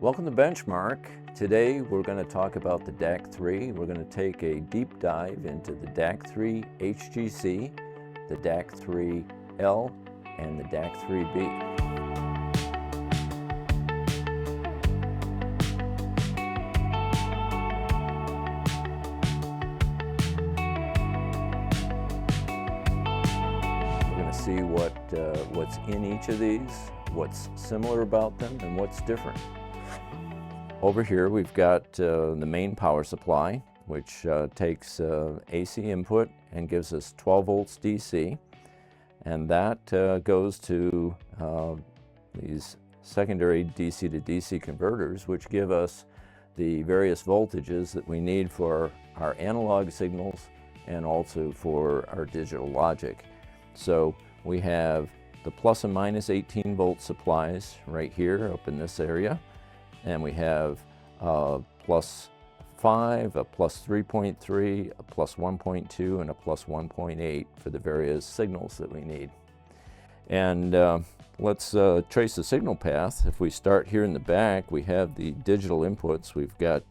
Welcome to Benchmark. Today we're going to talk about the DAC3. We're going to take a deep dive into the DAC3 HGC, the DAC3 L, and the DAC3 B. We're going to see what's in each of these, what's similar about them, and what's different. Over here we've got the main power supply, which takes AC input and gives us 12 volts DC, and that goes to these secondary DC to DC converters, which give us the various voltages that we need for our analog signals and also for our digital logic. So we have the plus and minus 18 volt supplies right here up in this area. And we have plus 5, a plus 3.3, a plus 1.2, and a plus 1.8 for the various signals that we need. And let's trace the signal path. If we start here in the back, we have the digital inputs. We've got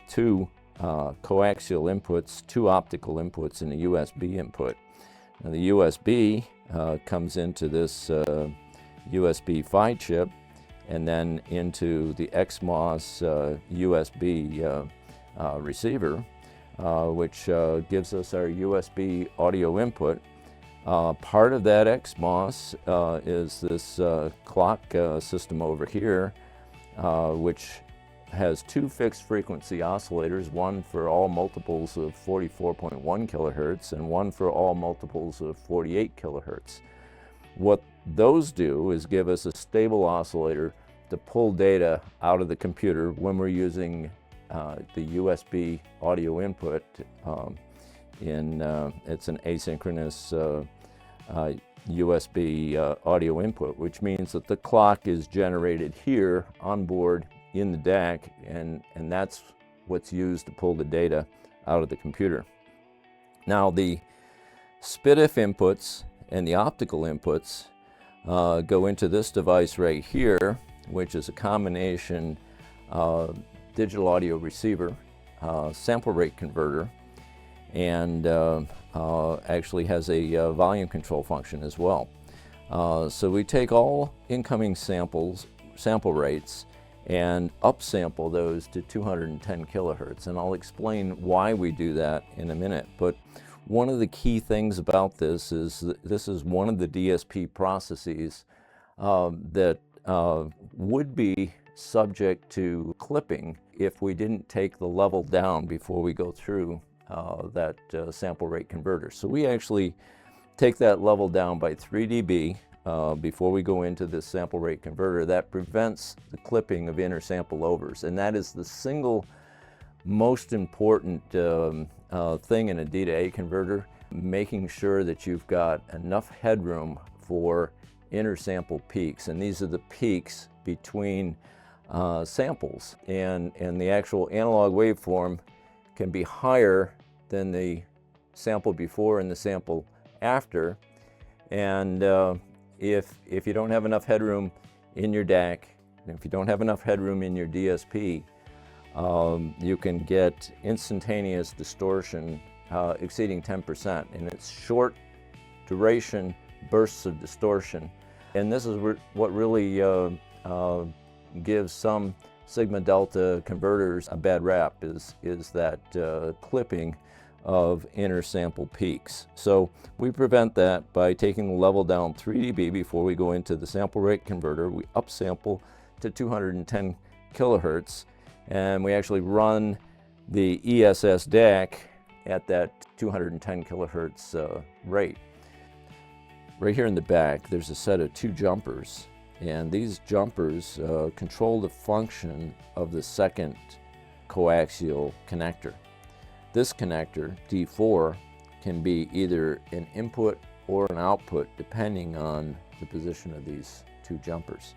two coaxial inputs, two optical inputs, and a USB input. Now the USB comes into this USB PHY chip, and then into the XMOS USB receiver, which gives us our USB audio input. Part of that XMOS is this clock system over here, which has two fixed frequency oscillators, one for all multiples of 44.1 kilohertz and one for all multiples of 48 kilohertz. What those do is give us a stable oscillator to pull data out of the computer when we're using the USB audio input. It's an asynchronous USB audio input, which means that the clock is generated here on board in the DAC, and that's what's used to pull the data out of the computer. Now the SPDIF inputs and the optical inputs go into this device right here, which is a combination digital audio receiver, sample rate converter, and actually has a volume control function as well. So we take all incoming sample rates and upsample those to 210 kilohertz, and I'll explain why we do that in a minute. But one of the key things about this is that this is one of the DSP processes that would be subject to clipping if we didn't take the level down before we go through that sample rate converter. So we actually take that level down by 3 dB before we go into this sample rate converter. That prevents the clipping of intersample overs, and that is the single most important thing in a D to A converter, making sure that you've got enough headroom for intersample peaks, and these are the peaks between samples, and the actual analog waveform can be higher than the sample before and the sample after. And if you don't have enough headroom in your DAC, and if you don't have enough headroom in your DSP, you can get instantaneous distortion exceeding 10%, and it's short duration bursts of distortion. And this is what really gives some sigma delta converters a bad rap, is that clipping of intersample peaks. So we prevent that by taking the level down 3 dB before we go into the sample rate converter. We upsample to 210 kilohertz, and we actually run the ESS DAC at that 210 kilohertz rate. Right here in the back, there's a set of two jumpers, and these jumpers control the function of the second coaxial connector. This connector, D4, can be either an input or an output depending on the position of these two jumpers.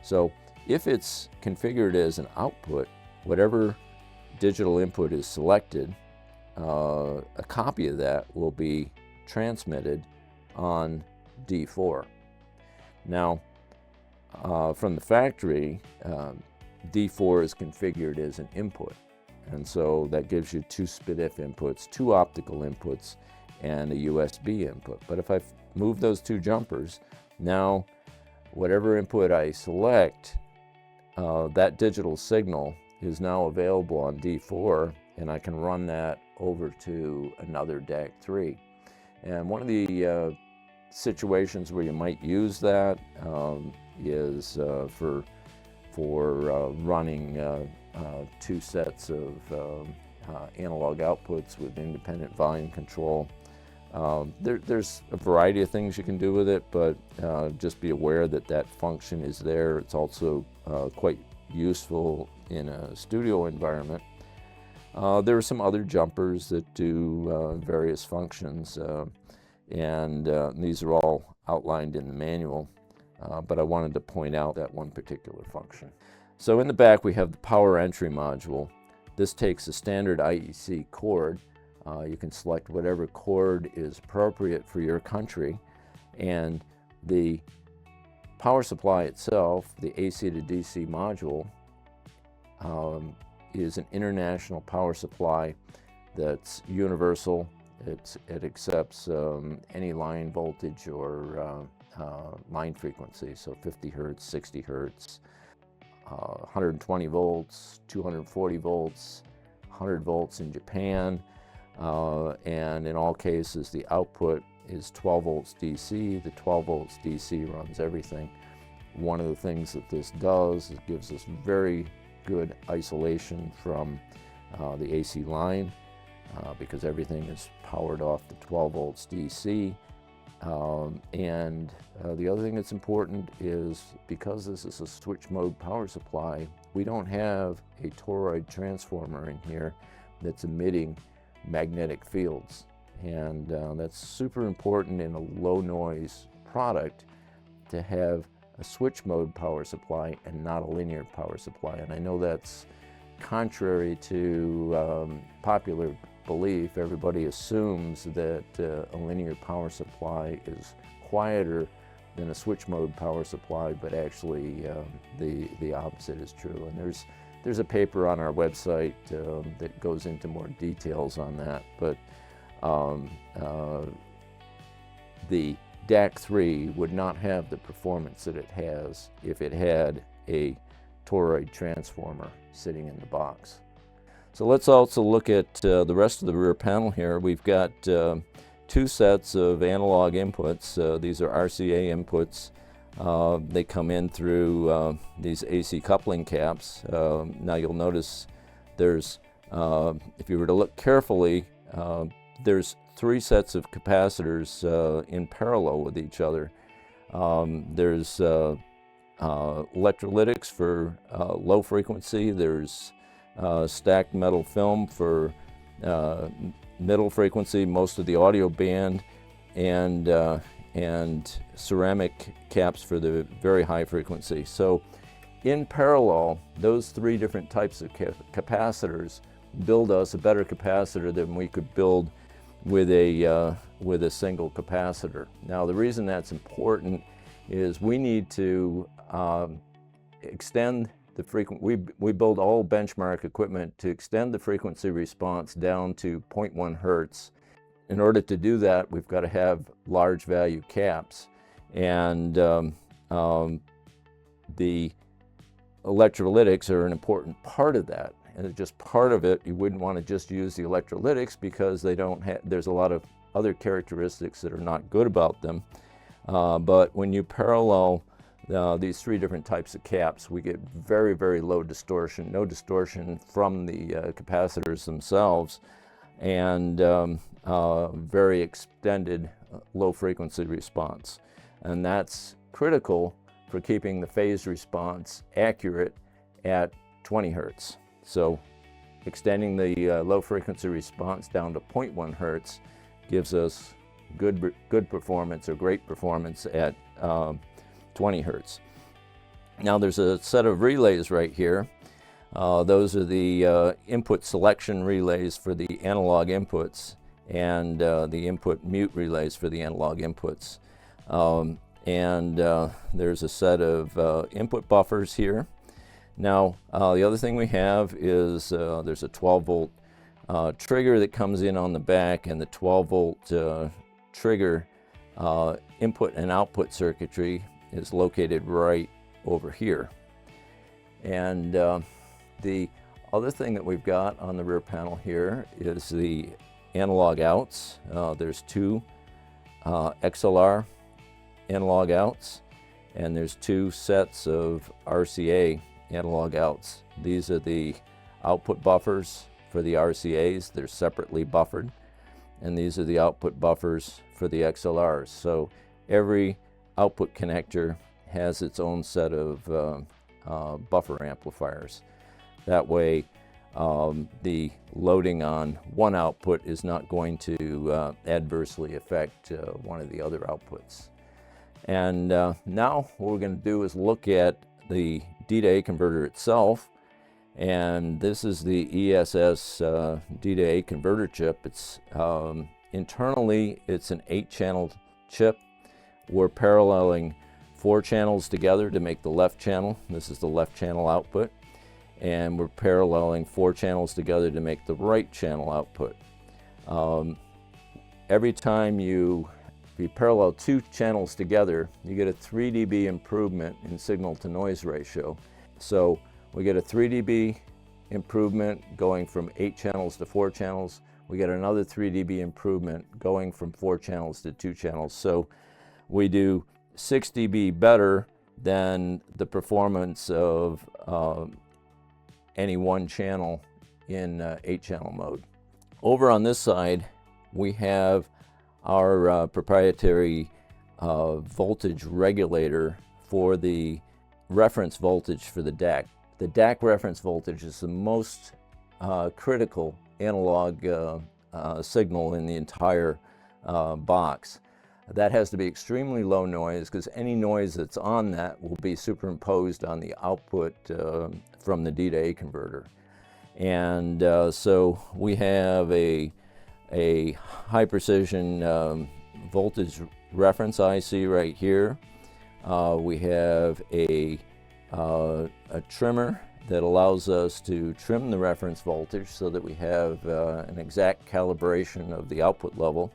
So if it's configured as an output, whatever digital input is selected, a copy of that will be transmitted on D4. Now, from the factory, D4 is configured as an input. And so that gives you 2 SPDIF inputs, 2 optical inputs, and a USB input. But if I move those 2 jumpers, now whatever input I select, that digital signal is now available on D4, and I can run that over to another DAC3. And one of the situations where you might use that is for running 2 sets of analog outputs with independent volume control. There's a variety of things you can do with it, but just be aware that that function is there. It's also quite useful in a studio environment. There are some other jumpers that do various functions, and these are all outlined in the manual, but I wanted to point out that one particular function. So in the back we have the power entry module. This takes a standard IEC cord. You can select whatever cord is appropriate for your country, and the power supply itself, the AC to DC module, is an international power supply that's universal. It accepts any line voltage or line frequency, so 50 hertz, 60 hertz, 120 volts, 240 volts, 100 volts in Japan, and in all cases the output is 12 volts DC. The 12 volts DC runs everything. One of the things that this does is it gives us very good isolation from the AC line because everything is powered off the 12 volts DC. And the other thing that's important is because this is a switch mode power supply, we don't have a toroid transformer in here that's emitting magnetic fields. And that's super important in a low noise product to have a switch mode power supply and not a linear power supply. And I know that's contrary to popular belief. Everybody assumes that a linear power supply is quieter than a switch mode power supply, but actually the opposite is true. And there's a paper on our website that goes into more details on that. But the DAC3 would not have the performance that it has if it had a toroid transformer sitting in the box. So let's also look at the rest of the rear panel here. We've got 2 sets of analog inputs. These are RCA inputs. They come in through these AC coupling caps. Now you'll notice there's, if you were to look carefully, there's 3 sets of capacitors in parallel with each other. There's electrolytics for low frequency. There's stacked metal film for middle frequency, most of the audio band, and ceramic caps for the very high frequency. So in parallel, those 3 different types of capacitors build us a better capacitor than we could build with a single capacitor. Now the reason that's important is we need to extend the frequency. We build all benchmark equipment to extend the frequency response down to 0.1 hertz. In order to do that, we've got to have large value caps, and the electrolytics are an important part of that. And it's just part of it. You wouldn't want to just use the electrolytics because they don't have, there's a lot of other characteristics that are not good about them. But when you parallel these 3 different types of caps, we get very, very low distortion, no distortion from the capacitors themselves, and very extended low frequency response. And that's critical for keeping the phase response accurate at 20 hertz. So extending the low frequency response down to 0.1 hertz gives us good performance or great performance at 20 hertz. Now there's a set of relays right here. Those are the input selection relays for the analog inputs, and the input mute relays for the analog inputs. And there's a set of input buffers here. Now, the other thing we have is there's a 12-volt trigger that comes in on the back, and the 12-volt trigger input and output circuitry is located right over here. And the other thing that we've got on the rear panel here is the analog outs. There's two XLR analog outs, and there's two sets of RCA analog outs. These are the output buffers for the RCAs. They're separately buffered, and these are the output buffers for the XLRs. So every output connector has its own set of buffer amplifiers. That way the loading on one output is not going to adversely affect one of the other outputs. And now what we're going to do is look at the D to A converter itself. And this is the ESS D to A converter chip. It's internally it's an 8-channel chip. We're paralleling 4 channels together to make the left channel. This is the left channel output. And we're paralleling 4 channels together to make the right channel output. Every time you parallel 2 channels together, you get a 3 dB improvement in signal to noise ratio. So we get a 3 dB improvement going from 8 channels to 4 channels. We get another 3 dB improvement going from 4 channels to 2 channels. So we do 6 dB better than the performance of any one channel in 8-channel mode. Over on this side, we have our proprietary voltage regulator for the reference voltage for the DAC. The DAC reference voltage is the most critical analog signal in the entire box. That has to be extremely low noise, because any noise that's on that will be superimposed on the output from the D to A converter. And so we have a high precision voltage reference IC right here. We have a trimmer that allows us to trim the reference voltage so that we have an exact calibration of the output level.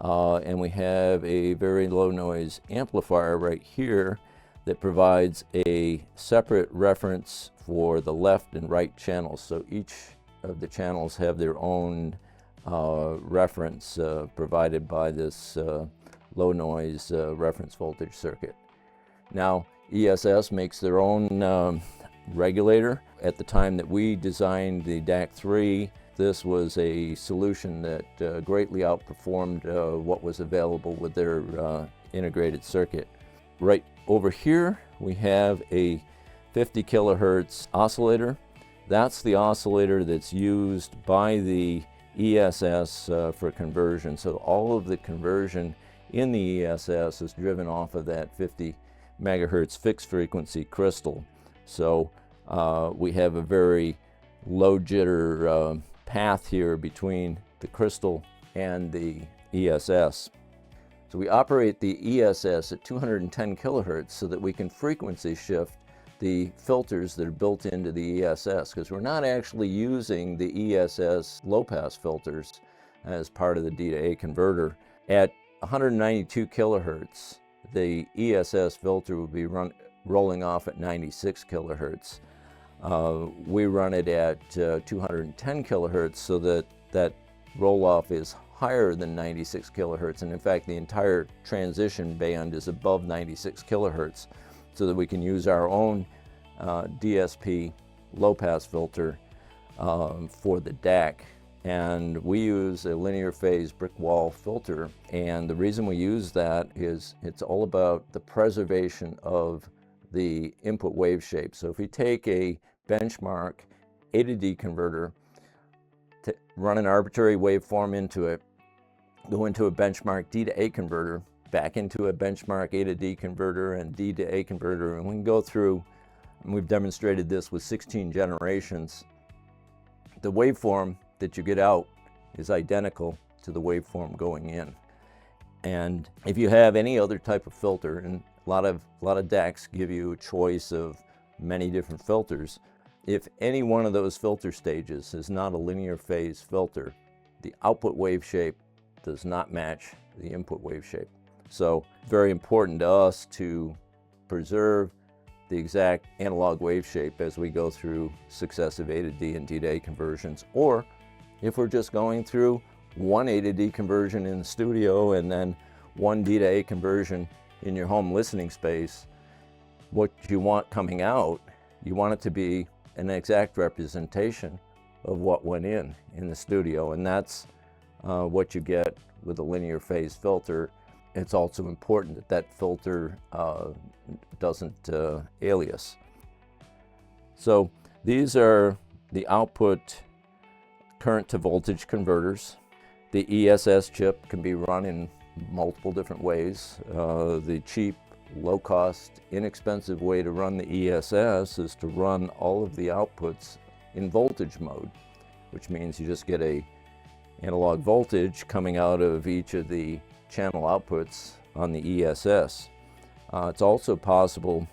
And we have a very low noise amplifier right here that provides a separate reference for the left and right channels. So each of the channels have their own reference provided by this low noise reference voltage circuit. Now, ESS makes their own regulator. At the time that we designed the DAC3, this was a solution that greatly outperformed what was available with their integrated circuit. Right over here, we have a 50 kilohertz oscillator. That's the oscillator that's used by the ESS for conversion. So all of the conversion in the ESS is driven off of that 50 megahertz fixed frequency crystal. So we have a very low jitter path here between the crystal and the ESS. So we operate the ESS at 210 kilohertz so that we can frequency shift the filters that are built into the ESS, because we're not actually using the ESS low-pass filters as part of the D to A converter. At 192 kilohertz, the ESS filter will be rolling off at 96 kilohertz. We run it at 210 kilohertz so that that roll-off is higher than 96 kilohertz, and in fact the entire transition band is above 96 kilohertz, so that we can use our own DSP low-pass filter for the DAC. And we use a linear phase brick wall filter, and the reason we use that is it's all about the preservation of the input wave shape. So if we take a benchmark A to D converter, to run an arbitrary waveform into it, go into a benchmark D to A converter, back into a benchmark A to D converter and D to A converter, and we can go through, and we've demonstrated this with 16 generations. The waveform that you get out is identical to the waveform going in. And if you have any other type of filter, and a lot of DACs give you a choice of many different filters. If any one of those filter stages is not a linear phase filter, the output wave shape does not match the input wave shape. So very important to us to preserve the exact analog wave shape as we go through successive A to D and D to A conversions, or if we're just going through one A to D conversion in the studio and then one D to A conversion in your home listening space, what you want coming out, you want it to be an exact representation of what went in the studio, and that's what you get with a linear phase filter. It's also important that that filter doesn't alias. So these are the output current to voltage converters. The ESS chip can be run in multiple different ways. The cheap, low-cost, inexpensive way to run the ESS is to run all of the outputs in voltage mode, which means you just get a analog voltage coming out of each of the channel outputs on the ESS. It's also possible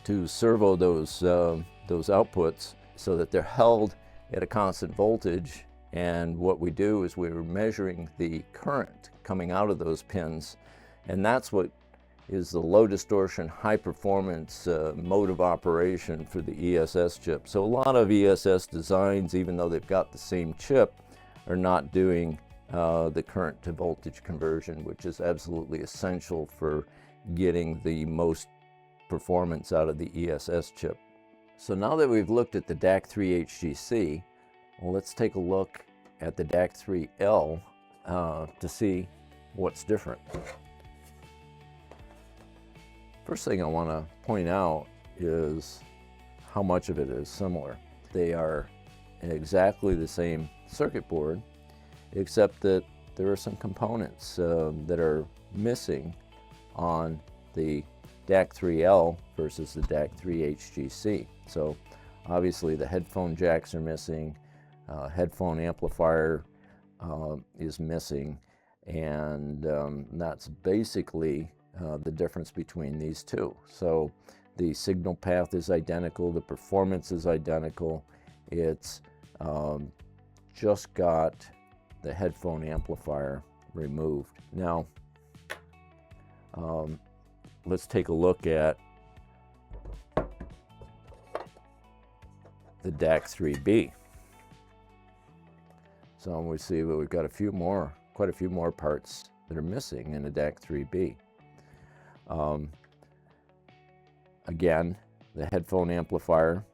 to servo those outputs so that they're held at a constant voltage, and what we do is we're measuring the current coming out of those pins, and that's what is the low distortion, high performance mode of operation for the ESS chip. So a lot of ESS designs, even though they've got the same chip, are not doing the current to voltage conversion, which is absolutely essential for getting the most performance out of the ESS chip. So now that we've looked at the DAC3 HGC, well, let's take a look at the DAC3 L to see what's different. First thing I want to point out is how much of it is similar. They are exactly the same circuit board, except that there are some components that are missing on the DAC3 L versus the DAC3 HGC. So obviously the headphone jacks are missing, headphone amplifier is missing, and that's basically the difference between these two. So the signal path is identical, the performance is identical. It's just got the headphone amplifier removed. Now, let's take a look at the DAC3 B. So we see that we've got quite a few more parts that are missing in the DAC3 B. Again, the headphone amplifier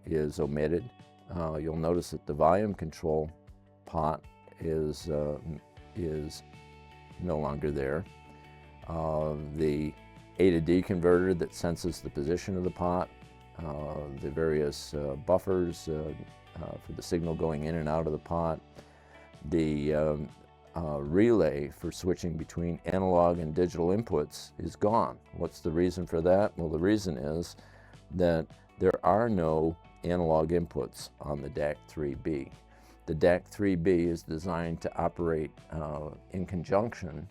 is omitted. You'll notice that the volume control pot is no longer there. The A to D converter that senses the position of the pot, the various buffers for the signal going in and out of the pot, the relay for switching between analog and digital inputs is gone. What's the reason for that? Well, the reason is that there are no analog inputs on the DAC3 B. The DAC3 B is designed to operate in conjunction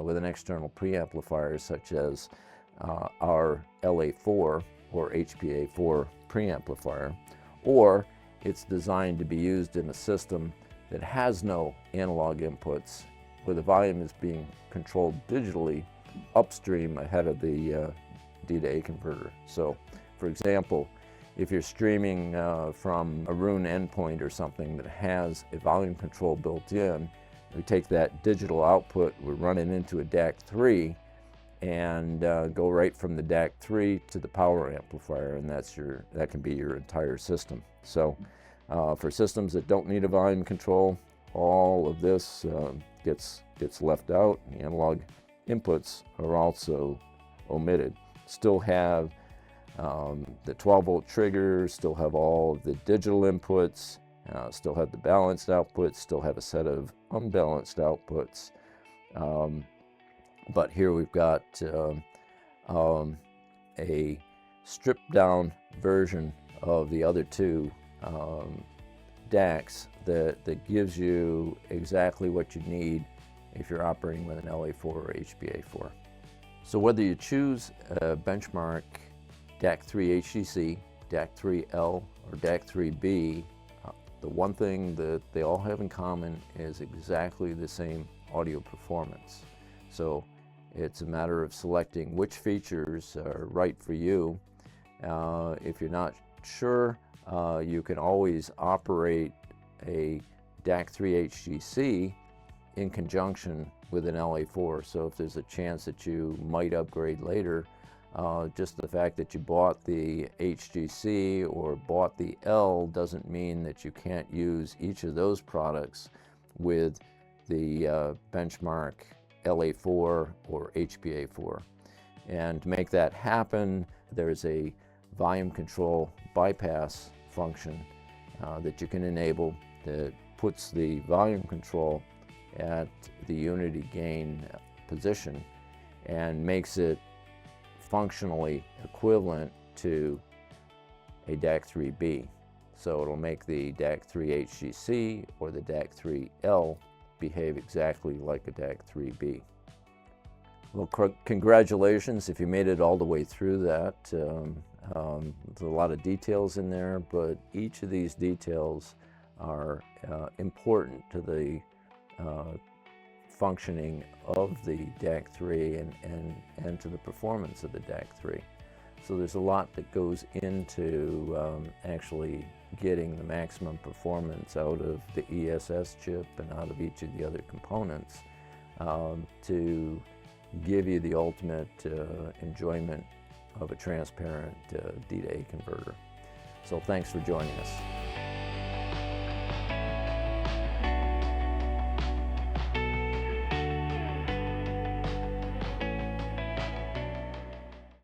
with an external preamplifier such as our LA4 or HPA4 preamplifier, or it's designed to be used in a system that has no analog inputs, where the volume is being controlled digitally upstream ahead of the D to A converter. So, for example, if you're streaming from a Roon endpoint or something that has a volume control built in, we take that digital output, we run it into a DAC3, and go right from the DAC3 to the power amplifier, and that can be your entire system. So for systems that don't need a volume control, all of this gets left out. The analog inputs are also omitted. Still have the 12-volt trigger, still have all of the digital inputs, still have the balanced outputs, still have a set of unbalanced outputs. But here we've got a stripped down version of the other two DACs that gives you exactly what you need if you're operating with an LA4 or HPA4. So whether you choose a benchmark DAC3 HGC, DAC3 L, or DAC3 B, the one thing that they all have in common is exactly the same audio performance. So it's a matter of selecting which features are right for you. If you're not sure, you can always operate a DAC3 HGC in conjunction with an LA4. So if there's a chance that you might upgrade later, just the fact that you bought the HGC or bought the L doesn't mean that you can't use each of those products with the benchmark LA4 or HPA4. And to make that happen, there's a volume control bypass function that you can enable that puts the volume control at the unity gain position and makes it functionally equivalent to a DAC3 B. So it'll make the DAC3 HGC or the DAC3 L behave exactly like a DAC3 B. Well, congratulations if you made it all the way through that. There's a lot of details in there, but each of these details are important to the functioning of the DAC3 and to the performance of the DAC3. So there's a lot that goes into actually getting the maximum performance out of the ESS chip and out of each of the other components to give you the ultimate enjoyment of a transparent D to A converter. So thanks for joining us.